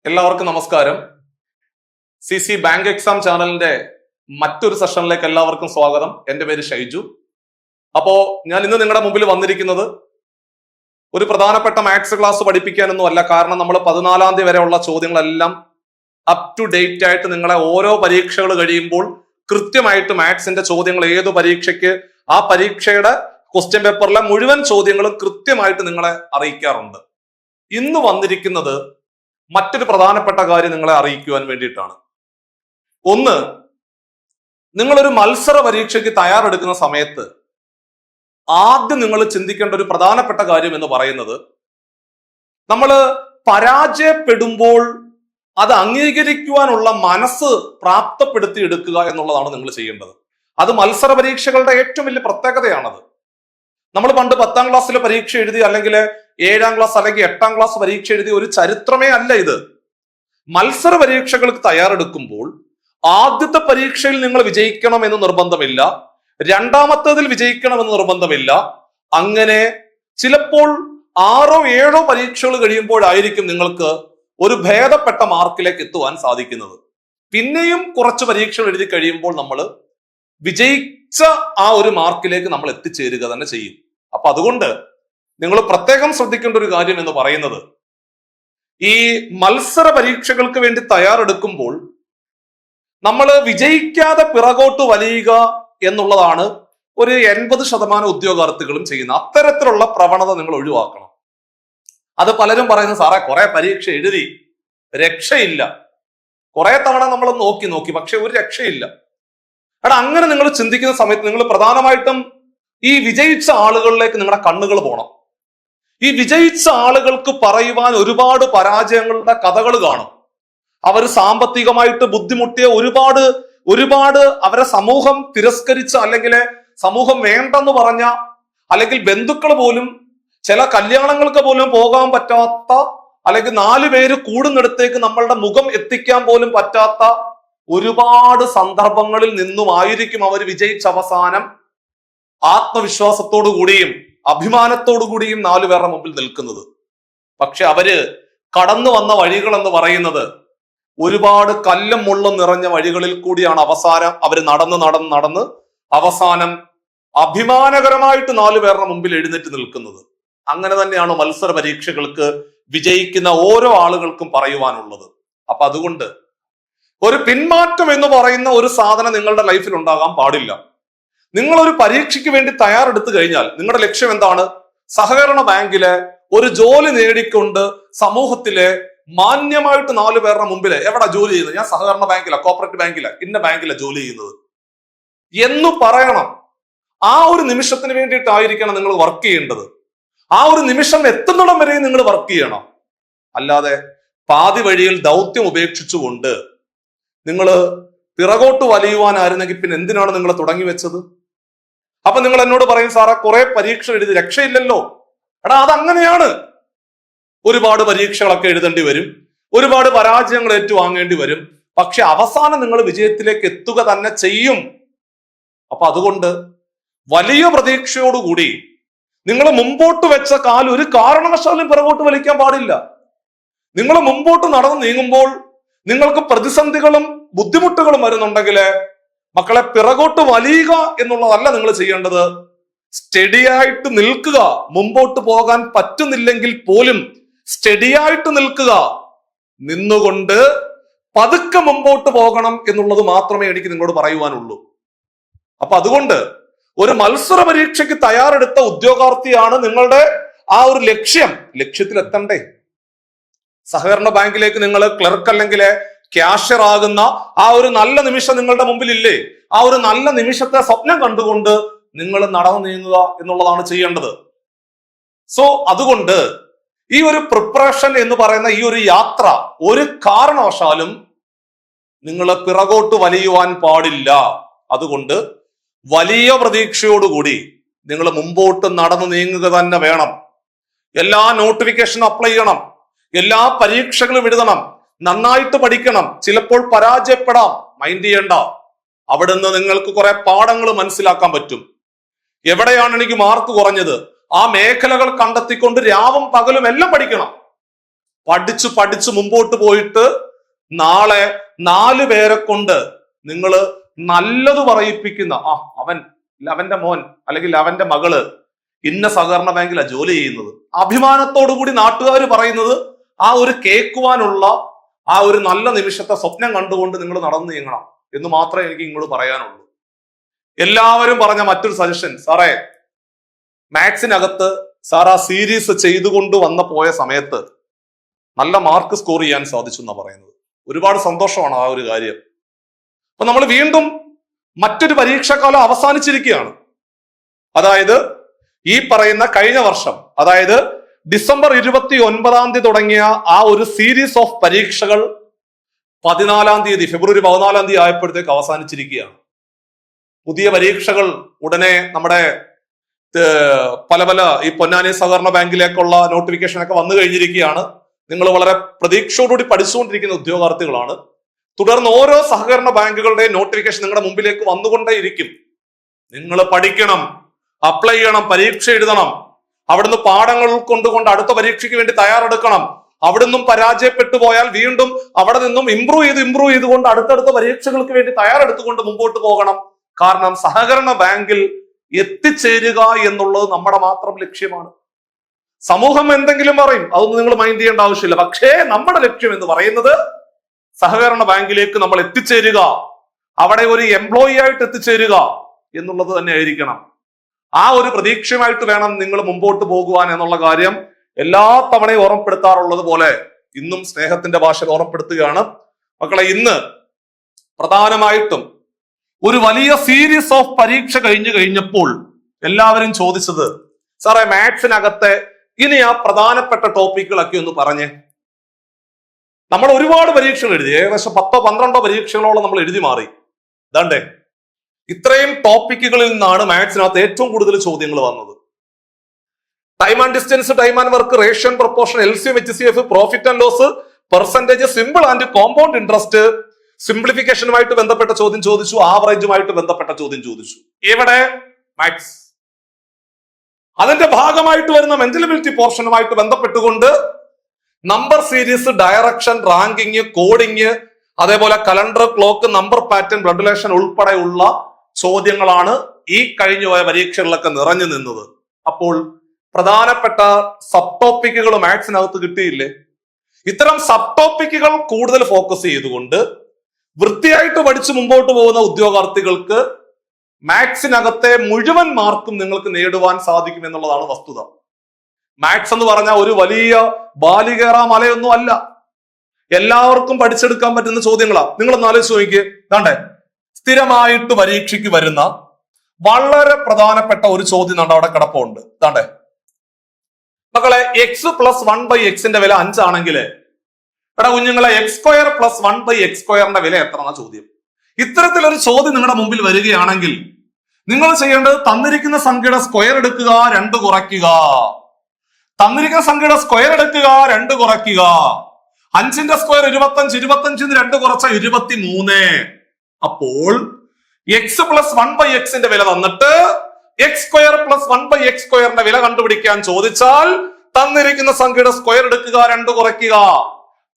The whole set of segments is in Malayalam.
എല്ലാവർക്കും നമസ്കാരം. സി ബാങ്ക് എക്സാം ചാനലിന്റെ മറ്റൊരു സെഷനിലേക്ക് എല്ലാവർക്കും സ്വാഗതം. എന്റെ പേര് ഷൈജു. അപ്പോ ഞാൻ ഇന്ന് നിങ്ങളുടെ മുമ്പിൽ വന്നിരിക്കുന്നത് ഒരു പ്രധാനപ്പെട്ട മാത്സ് ക്ലാസ് പഠിപ്പിക്കാനൊന്നും അല്ല. കാരണം നമ്മൾ 14 തീയതി വരെയുള്ള ചോദ്യങ്ങളെല്ലാം അപ് ടു ഡേറ്റ് ആയിട്ട് നിങ്ങളെ ഓരോ പരീക്ഷകൾ കഴിയുമ്പോൾ കൃത്യമായിട്ട് മാത്സിന്റെ ചോദ്യങ്ങൾ ഏതു പരീക്ഷയ്ക്ക് ആ പരീക്ഷയുടെ ക്വസ്റ്റ്യൻ പേപ്പറിലെ മുഴുവൻ ചോദ്യങ്ങളും കൃത്യമായിട്ട് നിങ്ങളെ അറിയിക്കാറുണ്ട്. ഇന്ന് വന്നിരിക്കുന്നത് മറ്റൊരു പ്രധാനപ്പെട്ട കാര്യം നിങ്ങളെ അറിയിക്കുവാൻ വേണ്ടിയിട്ടാണ്. ഒന്ന്, നിങ്ങളൊരു മത്സര പരീക്ഷയ്ക്ക് തയ്യാറെടുക്കുന്ന സമയത്ത് ആദ്യം നിങ്ങൾ ചിന്തിക്കേണ്ട ഒരു പ്രധാനപ്പെട്ട കാര്യം എന്ന് പറയുന്നത്, നമ്മൾ പരാജയപ്പെടുമ്പോൾ അത് അംഗീകരിക്കുവാനുള്ള മനസ്സ് പ്രാപ്തപ്പെടുത്തി എടുക്കുക എന്നുള്ളതാണ് നിങ്ങൾ ചെയ്യേണ്ടത്. അത് മത്സര പരീക്ഷകളുടെ ഏറ്റവും വലിയ പ്രത്യേകതയാണത്. നമ്മൾ പണ്ട് 10ാം ക്ലാസ്സിലെ പരീക്ഷ എഴുതി, അല്ലെങ്കിൽ 7ാം ക്ലാസ് അല്ലെങ്കിൽ 8ാം ക്ലാസ് പരീക്ഷ എഴുതി ഒരു ചരിത്രമേ അല്ല ഇത്. മത്സര പരീക്ഷകൾക്ക് തയ്യാറെടുക്കുമ്പോൾ ആദ്യത്തെ പരീക്ഷയിൽ നിങ്ങൾ വിജയിക്കണം എന്ന് നിർബന്ധമില്ല, രണ്ടാമത്തേതിൽ വിജയിക്കണമെന്ന് നിർബന്ധമില്ല. അങ്ങനെ ചിലപ്പോൾ 6ഓ 7ഓ പരീക്ഷകൾ കഴിയുമ്പോഴായിരിക്കും നിങ്ങൾക്ക് ഒരു ഭേദപ്പെട്ട മാർക്കിലേക്ക് എത്തുവാൻ സാധിക്കുന്നത്. പിന്നെയും കുറച്ച് പരീക്ഷകൾ എഴുതി കഴിയുമ്പോൾ നമ്മൾ വിജയിച്ച ആ ഒരു മാർക്കിലേക്ക് നമ്മൾ എത്തിച്ചേരുക തന്നെ ചെയ്യും. അപ്പൊ അതുകൊണ്ട് നിങ്ങൾ പ്രത്യേകം ശ്രദ്ധിക്കേണ്ട ഒരു കാര്യം എന്ന് പറയുന്നത്, ഈ മത്സര പരീക്ഷകൾക്ക് വേണ്ടി തയ്യാറെടുക്കുമ്പോൾ നമ്മൾ വിജയിക്കാതെ പിറകോട്ട് വലിയുക എന്നുള്ളതാണ് ഒരു 80% ഉദ്യോഗാർത്ഥികളും ചെയ്യുന്ന. അത്തരത്തിലുള്ള പ്രവണത നിങ്ങൾ ഒഴിവാക്കണം. അത് പലരും പറയുന്നു, സാറേ കുറെ പരീക്ഷ എഴുതി രക്ഷയില്ല, കുറെ തവണ നമ്മൾ നോക്കി പക്ഷെ ഒരു രക്ഷയില്ല. എടാ, അങ്ങനെ നിങ്ങൾ ചിന്തിക്കുന്ന സമയത്ത് നിങ്ങൾ പ്രധാനമായിട്ടും ഈ വിജയിച്ച ആളുകളിലേക്ക് നിങ്ങളുടെ കണ്ണുകൾ പോകണം. ഈ വിജയിച്ച ആളുകൾക്ക് പറയുവാൻ ഒരുപാട് പരാജയങ്ങളുടെ കഥകൾ കാണും. അവർ സാമ്പത്തികമായിട്ട് ബുദ്ധിമുട്ടിയ ഒരുപാട് അവരെ സമൂഹം തിരസ്കരിച്ച, അല്ലെങ്കിൽ സമൂഹം വേണ്ടെന്ന് പറഞ്ഞ, അല്ലെങ്കിൽ ബന്ധുക്കൾ പോലും ചില കല്യാണങ്ങൾക്ക് പോലും പോകാൻ പറ്റാത്ത, അല്ലെങ്കിൽ 4 പേര് കൂടുന്നിടത്തേക്ക് നമ്മളുടെ മുഖം എത്തിക്കാൻ പോലും പറ്റാത്ത ഒരുപാട് സന്ദർഭങ്ങളിൽ നിന്നുമായിരിക്കും അവർ വിജയിച്ച അവസാനം ആത്മവിശ്വാസത്തോടു കൂടിയും അഭിമാനത്തോടു കൂടിയും 4 പേരുടെ മുമ്പിൽ നിൽക്കുന്നത്. പക്ഷെ അവര് കടന്നു വന്ന വഴികൾ എന്ന് പറയുന്നത് ഒരുപാട് കല്ലും മുള്ളും നിറഞ്ഞ വഴികളിൽ കൂടിയാണ് അവസാനം അവർ നടന്ന് അവസാനം അഭിമാനകരമായിട്ട് 4 പേരുടെ മുമ്പിൽ എഴുന്നേറ്റ് നിൽക്കുന്നത്. അങ്ങനെ തന്നെയാണ് മത്സര പരീക്ഷകൾക്ക് വിജയിക്കുന്ന ഓരോ ആളുകൾക്കും പറയുവാനുള്ളത്. അപ്പൊ അതുകൊണ്ട് ഒരു പിന്മാറ്റം എന്ന് പറയുന്ന ഒരു സാധനം നിങ്ങളുടെ ലൈഫിൽ ഉണ്ടാകാൻ പാടില്ല. നിങ്ങൾ ഒരു പരീക്ഷയ്ക്ക് വേണ്ടി തയ്യാറെടുത്തു കഴിഞ്ഞാൽ നിങ്ങളുടെ ലക്ഷ്യം എന്താണ്? സഹകരണ ബാങ്കിലെ ഒരു ജോലി നേടിക്കൊണ്ട് സമൂഹത്തിലെ മാന്യമായിട്ട് 4 പേരുടെ മുമ്പിൽ എവിടെ ജോലി ചെയ്യുന്നത്? ഞാൻ സഹകരണ ബാങ്കില, കോപ്പറേറ്റീവ് ബാങ്കില, ഇന്ന ബാങ്കില ജോലി ചെയ്യുന്നത് എന്ന് പറയണം. ആ ഒരു നിമിഷത്തിന് വേണ്ടിയിട്ടായിരിക്കണം നിങ്ങൾ വർക്ക് ചെയ്യേണ്ടത്. ആ ഒരു നിമിഷം എത്തുന്നിടം വരെ നിങ്ങൾ വർക്ക് ചെയ്യണം. അല്ലാതെ പാതി വഴിയിൽ ദൗത്യം ഉപേക്ഷിച്ചുകൊണ്ട് നിങ്ങൾ പിറകോട്ട് വലിയുവാനായിരുന്നെങ്കിൽ പിന്നെ എന്തിനാണ് നിങ്ങൾ തുടങ്ങി വെച്ചത്? അപ്പൊ നിങ്ങൾ എന്നോട് പറയും, സാറേ കുറെ പരീക്ഷ എഴുതി രക്ഷയില്ലല്ലോ. എടാ, അതങ്ങനെയാണ്. ഒരുപാട് പരീക്ഷകളൊക്കെ എഴുതേണ്ടി വരും, ഒരുപാട് പരാജയങ്ങൾ ഏറ്റുവാങ്ങേണ്ടി വരും. പക്ഷെ അവസാനം നിങ്ങൾ വിജയത്തിലേക്ക് എത്തുക തന്നെ ചെയ്യും. അപ്പൊ അതുകൊണ്ട് വലിയ പ്രതീക്ഷയോടുകൂടി നിങ്ങൾ മുമ്പോട്ട് വെച്ച കാൽ ഒരു കാരണവശാലും പിറകോട്ട് വലിക്കാൻ പാടില്ല. നിങ്ങൾ മുമ്പോട്ട് നടന്നു നീങ്ങുമ്പോൾ നിങ്ങൾക്ക് പ്രതിസന്ധികളും ബുദ്ധിമുട്ടുകളും വരുന്നുണ്ടെങ്കിൽ മക്കളെ, പിറകോട്ട് വലിയുക എന്നുള്ളതല്ല നിങ്ങൾ ചെയ്യേണ്ടത്. സ്റ്റഡിയായിട്ട് നിൽക്കുക. മുമ്പോട്ട് പോകാൻ പറ്റുന്നില്ലെങ്കിൽ പോലും സ്റ്റഡിയായിട്ട് നിൽക്കുക. നിന്നുകൊണ്ട് പതുക്കെ മുമ്പോട്ട് പോകണം എന്നുള്ളത് മാത്രമേ എനിക്ക് നിങ്ങളോട് പറയുവാനുള്ളൂ. അപ്പൊ അതുകൊണ്ട് ഒരു മത്സര പരീക്ഷയ്ക്ക് തയ്യാറെടുത്ത ഉദ്യോഗാർത്ഥിയാണ് നിങ്ങളുടെ ആ ഒരു ലക്ഷ്യത്തിൽ എത്തണ്ടേ? സഹകരണ ബാങ്കിലേക്ക് നിങ്ങൾ ക്ലർക്ക് അല്ലെങ്കിൽ ക്യാഷ്യർ ആകുന്ന ആ ഒരു നല്ല നിമിഷം നിങ്ങളുടെ മുമ്പിൽ ഇല്ലേ? ആ ഒരു നല്ല നിമിഷത്തെ സ്വപ്നം കണ്ടുകൊണ്ട് നിങ്ങൾ നടന്നു നീങ്ങുക എന്നുള്ളതാണ് ചെയ്യേണ്ടത്. സോ അതുകൊണ്ട് ഈ ഒരു പ്രിപ്പറേഷൻ എന്ന് പറയുന്ന ഈ ഒരു യാത്ര ഒരു കാരണവശാലും നിങ്ങൾ പിറകോട്ട് വലിയുവാൻ പാടില്ല. അതുകൊണ്ട് വലിയ പ്രതീക്ഷയോടുകൂടി നിങ്ങൾ മുമ്പോട്ട് നടന്നു നീങ്ങുക തന്നെ വേണം. എല്ലാ നോട്ടിഫിക്കേഷനും അപ്ലൈ ചെയ്യണം, എല്ലാ പരീക്ഷകളും എഴുതണം, നന്നായിട്ട് പഠിക്കണം. ചിലപ്പോൾ പരാജയപ്പെടാം, മൈൻഡ് ചെയ്യണ്ട. അവിടുന്ന് നിങ്ങൾക്ക് കുറെ പാഠങ്ങൾ മനസ്സിലാക്കാൻ പറ്റും. എവിടെയാണ് എനിക്ക് മാർക്ക് കുറഞ്ഞത്, ആ മേഖലകൾ കണ്ടെത്തിക്കൊണ്ട് രാവും പകലും എല്ലാം പഠിക്കണം. പഠിച്ചു മുമ്പോട്ട് പോയിട്ട് നാളെ 4 പേരെ കൊണ്ട് നിങ്ങൾ നല്ലത് പറയിപ്പിക്കുന്ന അവന്റെ മോൻ അല്ലെങ്കിൽ അവന്റെ മകള് ഇന്ന സഹകരണ ബാങ്കിലാണ് ജോലി ചെയ്യുന്നത്, അഭിമാനത്തോടു കൂടി നാട്ടുകാർ പറയുന്നത് ആ ഒരു കേൾക്കുവാനുള്ള ആ ഒരു നല്ല നിമിഷത്തെ സ്വപ്നം കണ്ടുകൊണ്ട് നിങ്ങൾ നടന്നു നീങ്ങണം എന്ന് മാത്രമേ എനിക്ക് ഇങ്ങോട്ട് പറയാനുള്ളൂ. എല്ലാവരും പറഞ്ഞ മറ്റൊരു സജഷൻ, സാറേ മാത്സിനകത്ത് സാർ ആ സീരീസ് ചെയ്തുകൊണ്ട് പോയ സമയത്ത് നല്ല മാർക്ക് സ്കോർ ചെയ്യാൻ സാധിച്ചു എന്നാ പറയുന്നത്. ഒരുപാട് സന്തോഷമാണ് ആ ഒരു കാര്യം. അപ്പൊ നമ്മൾ വീണ്ടും മറ്റൊരു പരീക്ഷാകാലം അവസാനിച്ചിരിക്കുകയാണ്. അതായത് ഈ പറയുന്ന കഴിഞ്ഞ വർഷം, അതായത് ഡിസംബർ 29 തുടങ്ങിയ ആ ഒരു സീരീസ് ഓഫ് പരീക്ഷകൾ 14 തീയതി, ഫെബ്രുവരി 14 ആയപ്പോഴത്തേക്ക് അവസാനിച്ചിരിക്കുകയാണ്. പുതിയ പരീക്ഷകൾ ഉടനെ നമ്മുടെ പല ഈ പൊന്നാനി സഹകരണ ബാങ്കിലേക്കുള്ള നോട്ടിഫിക്കേഷൻ ഒക്കെ വന്നു കഴിഞ്ഞിരിക്കുകയാണ്. നിങ്ങൾ വളരെ പ്രതീക്ഷയോടുകൂടി പഠിച്ചുകൊണ്ടിരിക്കുന്ന ഉദ്യോഗാർത്ഥികളാണ്. തുടർന്ന് ഓരോ സഹകരണ ബാങ്കുകളുടെ നോട്ടിഫിക്കേഷൻ നിങ്ങളുടെ മുമ്പിലേക്ക് വന്നുകൊണ്ടേയിരിക്കും. നിങ്ങൾ പഠിക്കണം, അപ്ലൈ ചെയ്യണം, പരീക്ഷ എഴുതണം, അവിടുന്ന് പാഠങ്ങൾ കൊണ്ടുകൊണ്ട് അടുത്ത പരീക്ഷയ്ക്ക് വേണ്ടി തയ്യാറെടുക്കണം. അവിടുന്നും പരാജയപ്പെട്ടു പോയാൽ വീണ്ടും അവിടെ നിന്നും ഇംപ്രൂവ് ചെയ്തുകൊണ്ട് അടുത്തടുത്ത പരീക്ഷകൾക്ക് വേണ്ടി തയ്യാറെടുത്തുകൊണ്ട് മുമ്പോട്ട് പോകണം. കാരണം സഹകരണ ബാങ്കിൽ എത്തിച്ചേരുക എന്നുള്ളത് നമ്മുടെ മാത്രം ലക്ഷ്യമാണ്. സമൂഹം എന്തെങ്കിലും പറയും, അതൊന്നും നിങ്ങൾ മൈൻഡ് ചെയ്യേണ്ട ആവശ്യമില്ല. പക്ഷേ നമ്മുടെ ലക്ഷ്യം എന്ന് പറയുന്നത് സഹകരണ ബാങ്കിലേക്ക് നമ്മൾ എത്തിച്ചേരുക, അവിടെ ഒരു എംപ്ലോയി ആയിട്ട് എത്തിച്ചേരുക എന്നുള്ളത് തന്നെ ആയിരിക്കണം. ആ ഒരു പ്രതീക്ഷയുമായിട്ട് വേണം നിങ്ങൾ മുമ്പോട്ട് പോകുവാൻ എന്നുള്ള കാര്യം എല്ലാ തവണയും ഓർമ്മപ്പെടുത്താറുള്ളത് പോലെ ഇന്നും സ്നേഹത്തിന്റെ ഭാഷയിൽ ഓർമ്മപ്പെടുത്തുകയാണ്. മക്കളെ, ഇന്ന് പ്രധാനമായിട്ടും ഒരു വലിയ സീരീസ് ഓഫ് പരീക്ഷ കഴിഞ്ഞപ്പോൾ എല്ലാവരും ചോദിച്ചത്, സാറേ മാത്സിനകത്തെ ഇനി ആ പ്രധാനപ്പെട്ട ടോപ്പിക്കുകളൊക്കെ ഒന്ന് പറഞ്ഞേ. നമ്മൾ ഒരുപാട് പരീക്ഷകൾ എഴുതി, ഏകദേശം 10-12 പരീക്ഷകളോളം നമ്മൾ എഴുതി മാറി. ഇതാണ്ടേ ഇത്രയും ടോപ്പിക്കുകളിൽ നിന്നാണ് മാത്സിനകത്ത് ഏറ്റവും കൂടുതൽ ചോദ്യങ്ങൾ വന്നത്. Time and distance, time and work, ratio and proportion, LCM, HCF, profit and loss, percentage, simple and compound interest, സിംപ്ലിഫിക്കേഷനുമായിട്ട് ബന്ധപ്പെട്ട ചോദ്യം ചോദിച്ചു, ആവറേജുമായിട്ട് ബന്ധപ്പെട്ട ചോദ്യം ചോദിച്ചു. ഇവിടെ മാത്സ് അതിന്റെ ഭാഗമായിട്ട് വരുന്ന മെന്റലബിലിറ്റി പോർഷനുമായിട്ട് ബന്ധപ്പെട്ടുകൊണ്ട് number series, direction, ranking, coding, അതേപോലെ calendar, clock, number pattern, blood relation ഉൾപ്പെടെയുള്ള ചോദ്യങ്ങളാണ് ഈ കഴിഞ്ഞ പോയ പരീക്ഷകളിലൊക്കെ നിറഞ്ഞു നിന്നത്. അപ്പോൾ പ്രധാനപ്പെട്ട സബ് ടോപ്പിക്കുകൾ മാത്സിനകത്ത് കിട്ടിയില്ലേ? ഇത്തരം സബ് ടോപ്പിക്കുകൾ കൂടുതൽ ഫോക്കസ് ചെയ്തുകൊണ്ട് വൃത്തിയായിട്ട് പഠിച്ച് മുമ്പോട്ട് പോകുന്ന ഉദ്യോഗാർത്ഥികൾക്ക് മാത്സിനകത്തെ മുഴുവൻ മാർക്കും നിങ്ങൾക്ക് നേടുവാൻ സാധിക്കും എന്നുള്ളതാണ് വസ്തുത. മാത്സ് എന്ന് പറഞ്ഞാൽ ഒരു വലിയ ബാലികേറാ മലയൊന്നും അല്ല, എല്ലാവർക്കും പഠിച്ചെടുക്കാൻ പറ്റുന്ന ചോദ്യങ്ങളാണ്. നിങ്ങളൊന്ന് ആലോചിച്ച് നോക്കിയേ. ദാണ്ടേ സ്ഥിരമായിട്ട് പരീക്ഷയ്ക്ക് വരുന്ന വളരെ പ്രധാനപ്പെട്ട ഒരു ചോദ്യം അവിടെ കിടപ്പുണ്ട്. ദാണ്ടേ മക്കളെ, x+1/x വില 5 ആണെങ്കിൽ എടാ കുഞ്ഞുങ്ങളെ x² + 1/x² വില എത്ര എന്ന ചോദ്യം. ഇത്തരത്തിലൊരു ചോദ്യം നിങ്ങളുടെ മുമ്പിൽ വരികയാണെങ്കിൽ നിങ്ങൾ ചെയ്യേണ്ടത് തന്നിരിക്കുന്ന സംഖ്യയുടെ സ്ക്വയർ എടുക്കുക, 2 കുറയ്ക്കുക. തന്നിരിക്കുന്ന സംഖ്യയുടെ സ്ക്വയർ എടുക്കുക, 2 കുറയ്ക്കുക. 5ന്റെ സ്ക്വയർ 25, 25 2 കുറച്ച 23. അപ്പോൾ x+1/x വില തന്നിട്ട് x² + 1/x² വില കണ്ടുപിടിക്കാൻ ചോദിച്ചാൽ തന്നിരിക്കുന്ന സംഖ്യയുടെ സ്ക്വയർ എടുക്കുക, 2 കുറയ്ക്കുക.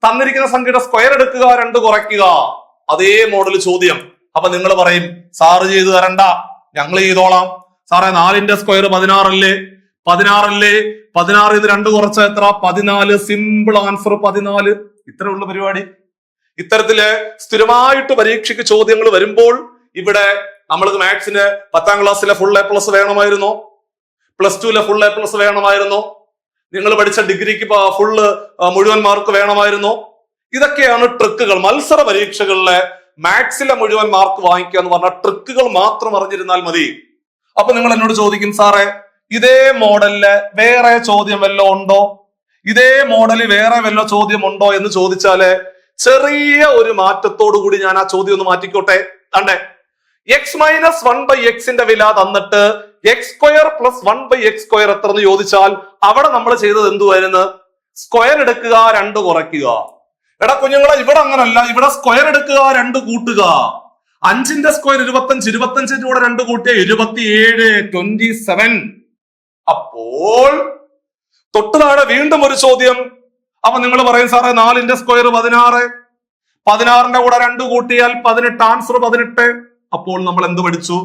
തന്നിരിക്കുന്ന സംഖ്യയുടെ സ്ക്വയർ എടുക്കുക, 2 കുറയ്ക്കുക. അതേ മോഡൽ ചോദ്യം. അപ്പൊ നിങ്ങൾ പറയും, സാറ് ചെയ്തു തരണ്ട, ഞങ്ങൾ ചെയ്തോളാം. സാറേ 4ന്റെ സ്ക്വയർ 16 അല്ലേ? 16 ഇത് 2 കുറച്ച എത്ര? 14. Simple answer 14. ഇത്രേ ഉള്ള പരിപാടി. ഇത്തരത്തില് സ്ഥിരമായിട്ട് പരീക്ഷയ്ക്ക് ചോദ്യങ്ങൾ വരുമ്പോൾ ഇവിടെ നമ്മൾക്ക് മാത്സിന് 10ാം ക്ലാസ്സിലെ ഫുൾ A+ വേണമായിരുന്നോ? +2 full A+ വേണമായിരുന്നോ? നിങ്ങൾ പഠിച്ച ഡിഗ്രിക്ക് മുഴുവൻ മാർക്ക് വേണമായിരുന്നോ? ഇതൊക്കെയാണ് ട്രിക്കുകൾ. മത്സര പരീക്ഷകളിലെ മാത്സിലെ മുഴുവൻ മാർക്ക് വാങ്ങിക്കുക എന്ന് പറഞ്ഞാൽ ട്രിക്കുകൾ മാത്രം അറിഞ്ഞിരുന്നാൽ മതി. അപ്പൊ നിങ്ങൾ എന്നോട് ചോദിക്കും, സാറേ ഇതേ മോഡലില് വേറെ ചോദ്യം വല്ലോ ഉണ്ടോ? ഇതേ മോഡലിൽ വേറെ വല്ല ചോദ്യം ഉണ്ടോ എന്ന് ചോദിച്ചാല് ചെറിയ ഒരു മാറ്റത്തോടു കൂടി ഞാൻ ആ ചോദ്യം ഒന്ന് മാറ്റിക്കോട്ടെ. കണ്ടേ, x-1/x വില തന്നിട്ട് x² + 1/x² എത്ര എന്ന് ചോദിച്ചാൽ അവിടെ നമ്മൾ ചെയ്തത് എന്തുവായിരുന്നു? സ്ക്വയർ എടുക്കുക, 2 കുറയ്ക്കുക. എടാ കുഞ്ഞുങ്ങളെ, ഇവിടെ അങ്ങനല്ല. ഇവിടെ സ്ക്വയർ എടുക്കുക, 2 കൂട്ടുക. 5ന്റെ സ്ക്വയർ 25, 25ന്റെ കൂടെ 2 കൂട്ടിയ 27, 27. അപ്പോൾ തൊട്ട് താഴെ വീണ്ടും ഒരു ചോദ്യം. അപ്പൊ നിങ്ങൾ പറയും സാറേ 4ന്റെ സ്ക്വയർ 16, 16ന്റെ കൂടെ 2 കൂട്ടിയാൽ 18, ആൻസർ 18. അപ്പോൾ നമ്മൾ എന്ത് പഠിച്ചു?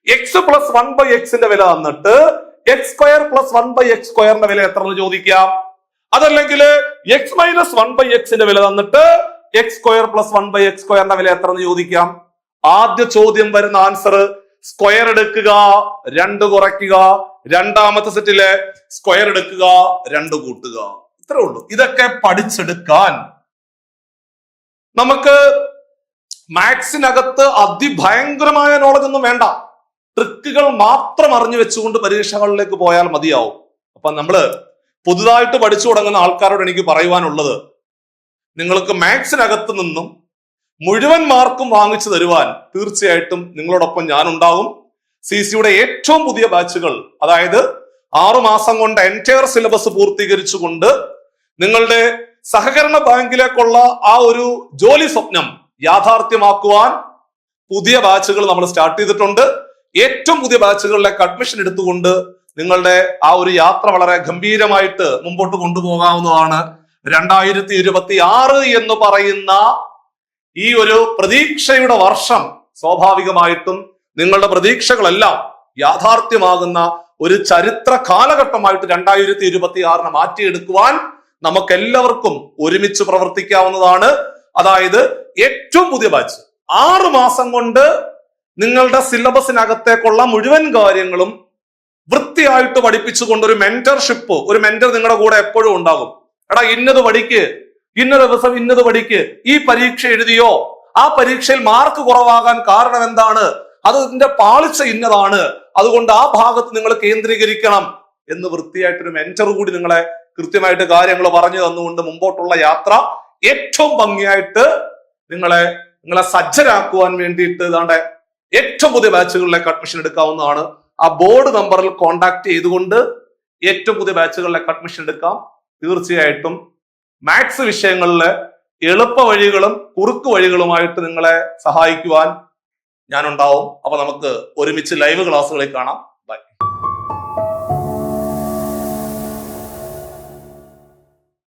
എക്സ് പ്ലസ് 1/x വില തന്നിട്ട് എക്സ് സ്ക്വയർ പ്ലസ് 1/x² വില എത്ര ചോദിക്കാം. അതല്ലെങ്കിൽ എക്സ് മൈനസ് 1/x വില തന്നിട്ട് എക്സ് സ്ക്വയർ പ്ലസ് 1/x² വില എത്ര ചോദിക്കാം. ആദ്യ ചോദ്യം വരുന്ന ആൻസർ സ്ക്വയർ എടുക്കുക, 2 കുറയ്ക്കുക, രണ്ടാമത്തെ സെറ്റിലെ സ്ക്വയർ എടുക്കുക, 2 കൂട്ടുക. ഇത്രേ ഉള്ളൂ. ഇതൊക്കെ പഠിച്ചെടുക്കാൻ നമുക്ക് മാത്സിനകത്ത് അതിഭയങ്കരമായ നോളജ് ഒന്നും വേണ്ട. ട്രിക്കുകൾ മാത്രം അറിഞ്ഞു വെച്ചുകൊണ്ട് പരീക്ഷകളിലേക്ക് പോയാൽ മതിയാവും. അപ്പൊ നമ്മള് പുതുതായിട്ട് പഠിച്ചു തുടങ്ങുന്ന ആൾക്കാരോട് എനിക്ക് പറയുവാനുള്ളത്, നിങ്ങൾക്ക് മാത്സിനകത്ത് നിന്നും മുഴുവൻ മാർക്കും വാങ്ങിച്ചു തരുവാൻ തീർച്ചയായിട്ടും നിങ്ങളോടൊപ്പം ഞാനുണ്ടാകും. CC-യുടെ ഏറ്റവും പുതിയ ബാച്ചുകൾ, അതായത് 6 മാസം കൊണ്ട് എൻറ്റയർ സിലബസ് പൂർത്തീകരിച്ചുകൊണ്ട് നിങ്ങളുടെ സഹകരണ ബാങ്കിലേക്കുള്ള ആ ഒരു ജോലി സ്വപ്നം യാഥാർത്ഥ്യമാക്കുവാൻ പുതിയ ബാച്ചുകൾ നമ്മൾ സ്റ്റാർട്ട് ചെയ്തിട്ടുണ്ട്. ഏറ്റവും പുതിയ ബാച്ചുകളിലേക്ക് അഡ്മിഷൻ എടുത്തുകൊണ്ട് നിങ്ങളുടെ ആ ഒരു യാത്ര വളരെ ഗംഭീരമായിട്ട് മുമ്പോട്ട് കൊണ്ടുപോകാവുന്നതാണ്. 2026 എന്ന് പറയുന്ന ഈ ഒരു പ്രതീക്ഷയുടെ വർഷം സ്വാഭാവികമായിട്ടും നിങ്ങളുടെ പ്രതീക്ഷകളെല്ലാം യാഥാർത്ഥ്യമാകുന്ന ഒരു ചരിത്ര കാലഘട്ടമായിട്ട് 2026 മാറ്റിയെടുക്കുവാൻ നമുക്കെല്ലാവർക്കും ഒരുമിച്ച് പ്രവർത്തിക്കാവുന്നതാണ്. അതായത് ഏറ്റവും പുതിയ ബാച്ച് 6 മാസം കൊണ്ട് നിങ്ങളുടെ സിലബസിനകത്തേക്കുള്ള മുഴുവൻ കാര്യങ്ങളും വൃത്തിയായിട്ട് പഠിപ്പിച്ചുകൊണ്ട് ഒരു മെന്റർഷിപ്പ്, ഒരു മെന്റർ നിങ്ങളുടെ കൂടെ എപ്പോഴും ഉണ്ടാകും. എടാ ഇന്നത് പഠിക്ക്, ഇന്ന ദിവസം ഇന്നത് പഠിക്ക്, ഈ പരീക്ഷ എഴുതിയോ, ആ പരീക്ഷയിൽ മാർക്ക് കുറവാകാൻ കാരണം എന്താണ്, അതിന്റെ പാളിച്ച ഇന്നതാണ്, അതുകൊണ്ട് ആ ഭാഗത്ത് നിങ്ങൾ കേന്ദ്രീകരിക്കണം എന്ന് വൃത്തിയായിട്ടൊരു മെന്റർ കൂടി നിങ്ങളെ കൃത്യമായിട്ട് കാര്യങ്ങൾ പറഞ്ഞു തന്നുകൊണ്ട് മുമ്പോട്ടുള്ള യാത്ര ഏറ്റവും ഭംഗിയായിട്ട് നിങ്ങളെ സജ്ജരാക്കുവാൻ വേണ്ടിയിട്ട് ഇതാണ്ട് ഏറ്റവും പുതിയ ബാച്ചുകളിലേക്ക് അഡ്മിഷൻ എടുക്കാവുന്നതാണ്. ആ ബോർഡ് നമ്പറിൽ കോൺടാക്ട് ചെയ്തുകൊണ്ട് ഏറ്റവും പുതിയ ബാച്ചുകളിലേക്ക് അഡ്മിഷൻ എടുക്കാം. തീർച്ചയായിട്ടും മാത്സ് വിഷയങ്ങളിലെ എളുപ്പ വഴികളും കുറുക്ക് വഴികളുമായിട്ട് നിങ്ങളെ സഹായിക്കുവാൻ ഞാനുണ്ടാവും. അപ്പൊ നമുക്ക് ഒരുമിച്ച് ലൈവ് ക്ലാസ്സുകളിൽ കാണാം. ബൈ.